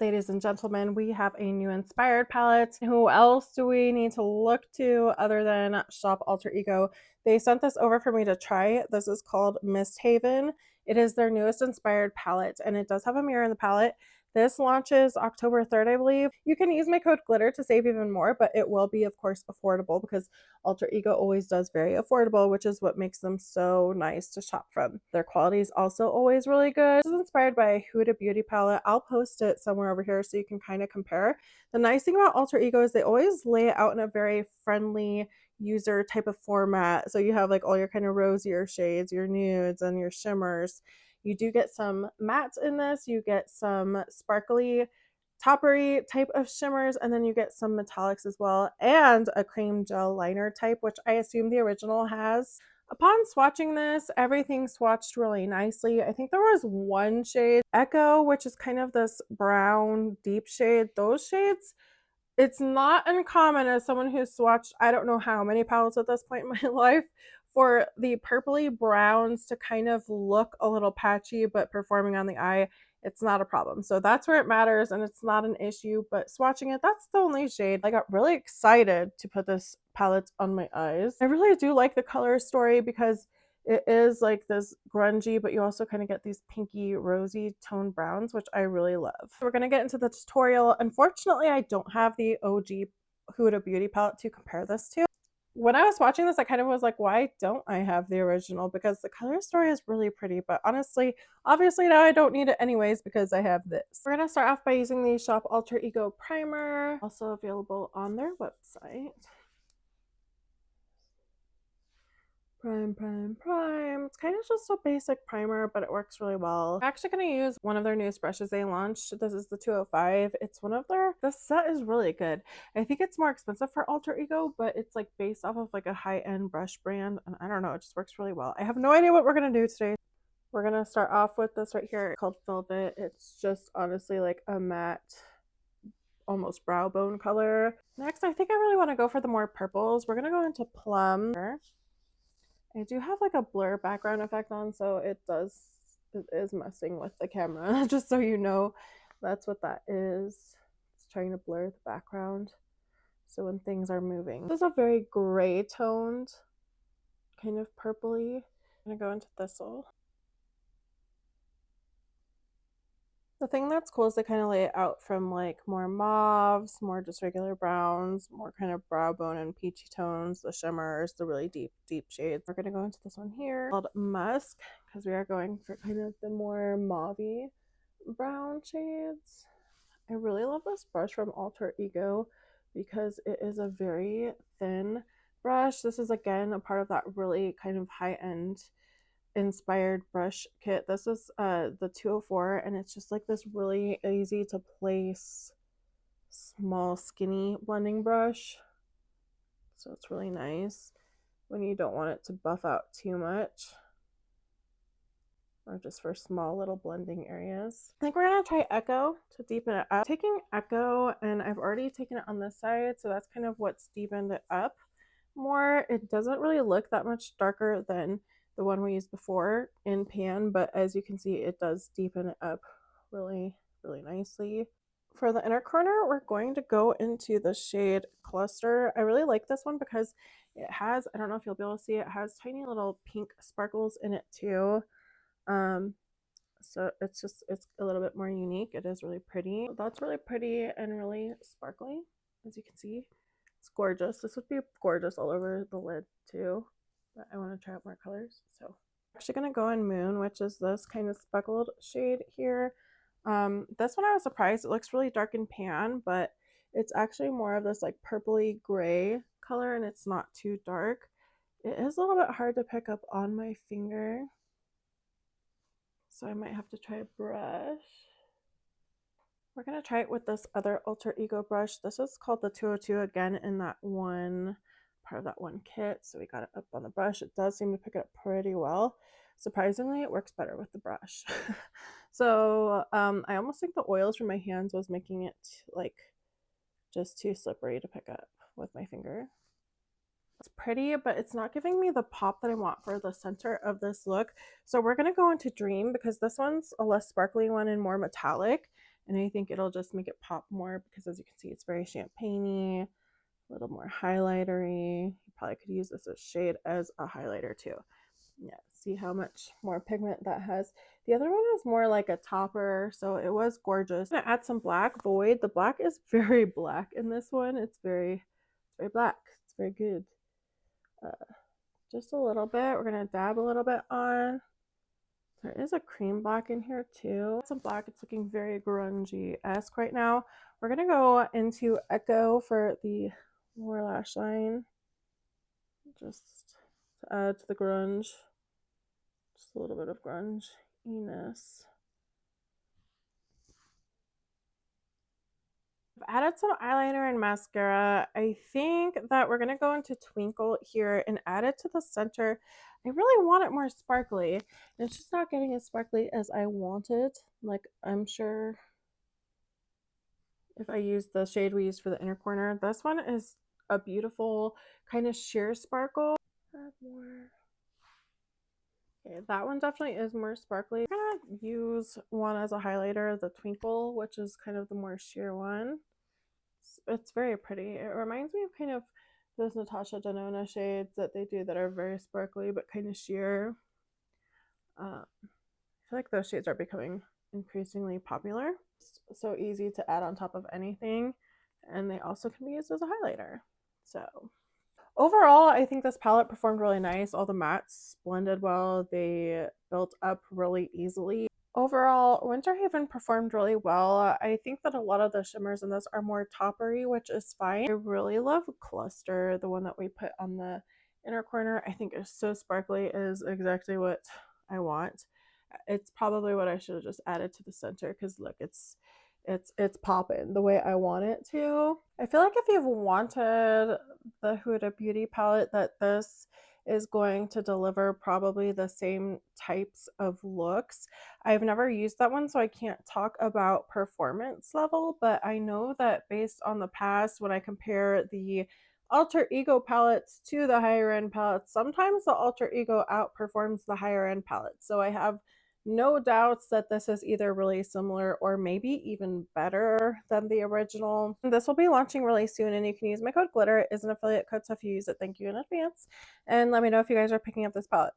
Ladies and gentlemen, we have a new inspired palette. Who else do we need to look to other than Shop Alter Ego? They sent this over for me to try. This is called Mist Haven. It is their newest inspired palette, and it does have a mirror in the palette. This launches October 3rd, I believe. You can use my code GLITTER to save even more, but it will be, of course, affordable because Alter Ego always does very affordable, which is what makes them so nice to shop from. Their quality is also always really good. This is inspired by a Huda Beauty palette. I'll post it somewhere over here so you can kind of compare. The nice thing about Alter Ego is they always lay it out in a very friendly user type of format. So you have like all your kind of rosier shades, your nudes, and your shimmers. You do get some mattes in this. You get some sparkly toppery type of shimmers, and then you get some metallics as well, and a cream gel liner type, which I assume the original has. Upon swatching this, everything swatched really nicely. I think there was one shade, Echo, which is kind of this brown deep shade. Those shades, it's not uncommon as someone who's swatched I don't know how many palettes at this point in my life for the purpley browns to kind of look a little patchy, but performing on the eye, it's not a problem. So that's where it matters and it's not an issue, but swatching it, that's the only shade. I got really excited to put this palette on my eyes. I really do like the color story because it is like this grungy, but you also kind of get these pinky rosy tone browns, which I really love. We're going to get into the tutorial. Unfortunately, I don't have the OG Huda Beauty palette to compare this to. When I was watching this, I kind of was like, why don't I have the original? Because the color story is really pretty, but honestly, obviously now I don't need it anyways because I have this. We're going to start off by using the Shop Alter Ego primer, also available on their website. Prime. It's kind of just a basic primer, but it works really well. I'm actually going to use one of their newest brushes they launched. This is the 205. It's one of their, the set is really good. I think it's more expensive for Alter Ego, but it's like based off of like a high-end brush brand. And I don't know, it just works really well. I have no idea what we're going to do today. We're going to start off with this right here called Velvet. It's just honestly like a matte, almost brow bone color. Next, I think I really want to go for the more purples. We're going to go into Plum. I do have like a blur background effect on, so it is messing with the camera, just so you know. That's what that is. It's trying to blur the background. So when things are moving. This is a very gray toned, kind of purpley. I'm gonna go into Thistle. The thing that's cool is they kind of lay it out from like more mauves, more just regular browns, more kind of brow bone and peachy tones, the shimmers, the really deep shades. We're going to go into this one here called Musk because we are going for kind of the more mauvey brown shades. I really love this brush from Alter Ego because it is a very thin brush. This is again a part of that really kind of high-end inspired brush kit. This is the 204, and it's just like this really easy to place small skinny blending brush, so it's really nice when you don't want it to buff out too much or just for small little blending areas. I think we're gonna try Echo to deepen it up. Taking Echo, and I've already taken it on this side, so that's kind of what's deepened it up more. It doesn't really look that much darker than the one we used before in pan, but as you can see, it does deepen it up really nicely. For the inner corner, we're going to go into the shade Cluster. I really like this one because it has, I don't know if you'll be able to see, it has tiny little pink sparkles in it too. So it's a little bit more unique. It is really pretty. That's really pretty and really sparkly, as you can see. It's gorgeous. This would be gorgeous all over the lid too, but I want to try out more colors. So I'm actually going to go in Moon, which is this kind of speckled shade here. This one I was surprised. It looks really dark in pan, but it's actually more of this like purpley gray color, and it's not too dark. It is a little bit hard to pick up on my finger, so I might have to try a brush. We're going to try it with this other Alter Ego brush. This is called the 202, again in that one part of that one kit. So we got it up on the brush. It does seem to pick it up pretty well. Surprisingly, it works better with the brush. So I almost think the oils from my hands was making it like just too slippery to pick up with my finger. It's pretty, but it's not giving me the pop that I want for the center of this look. So we're going to go into Dream because this one's a less sparkly one and more metallic. and I think it'll just make it pop more because, as you can see, it's very champagne-y, a little more highlightery. You probably could use this as shade as a highlighter too. Yeah, see how much more pigment that has. The other one is more like a topper, so it was gorgeous. I'm gonna add some black void. The black is very black in this one. It's very black. It's very good. Just a little bit. We're gonna dab a little bit on. There is a cream black in here too. Some black. It's looking very grungy-esque right now. We're gonna go into Echo for the lower lash line, just to add to the grunge. Just a little bit of grunge-iness. I've added some eyeliner and mascara. I think that we're gonna go into Twinkle here and add it to the center. I really want it more sparkly. And it's just not getting as sparkly as I wanted. Like, I'm sure if I use the shade we used for the inner corner, this one is a beautiful kind of sheer sparkle. Add more. Okay, that one definitely is more sparkly. I'm gonna use one as a highlighter, the Twinkle, which is kind of the more sheer one. It's very pretty. It reminds me of kind of those Natasha Denona shades that they do that are very sparkly but kind of sheer. I feel like those shades are becoming increasingly popular. It's so easy to add on top of anything, and they also can be used as a highlighter. So overall, I think this palette performed really nice. All the mattes blended well. They built up really easily. Overall, Winter Haven performed really well. I think that a lot of the shimmers in this are more toppery, which is fine. I really love Cluster, the one that we put on the inner corner. I think it's so sparkly. It is exactly what I want. It's probably what I should have just added to the center because look, it's popping the way I want it to. I feel like if you've wanted the Huda Beauty palette, that this is going to deliver probably the same types of looks. I've never used that one, so I can't talk about performance level, but I know that based on the past, when I compare the Alter Ego palettes to the higher end palettes, sometimes the Alter Ego outperforms the higher end palettes. So I have no doubts that this is either really similar or maybe even better than the original. This will be launching really soon, and you can use my code GLITTER. It is an affiliate code, so if you use it, thank you in advance. And let me know if you guys are picking up this palette.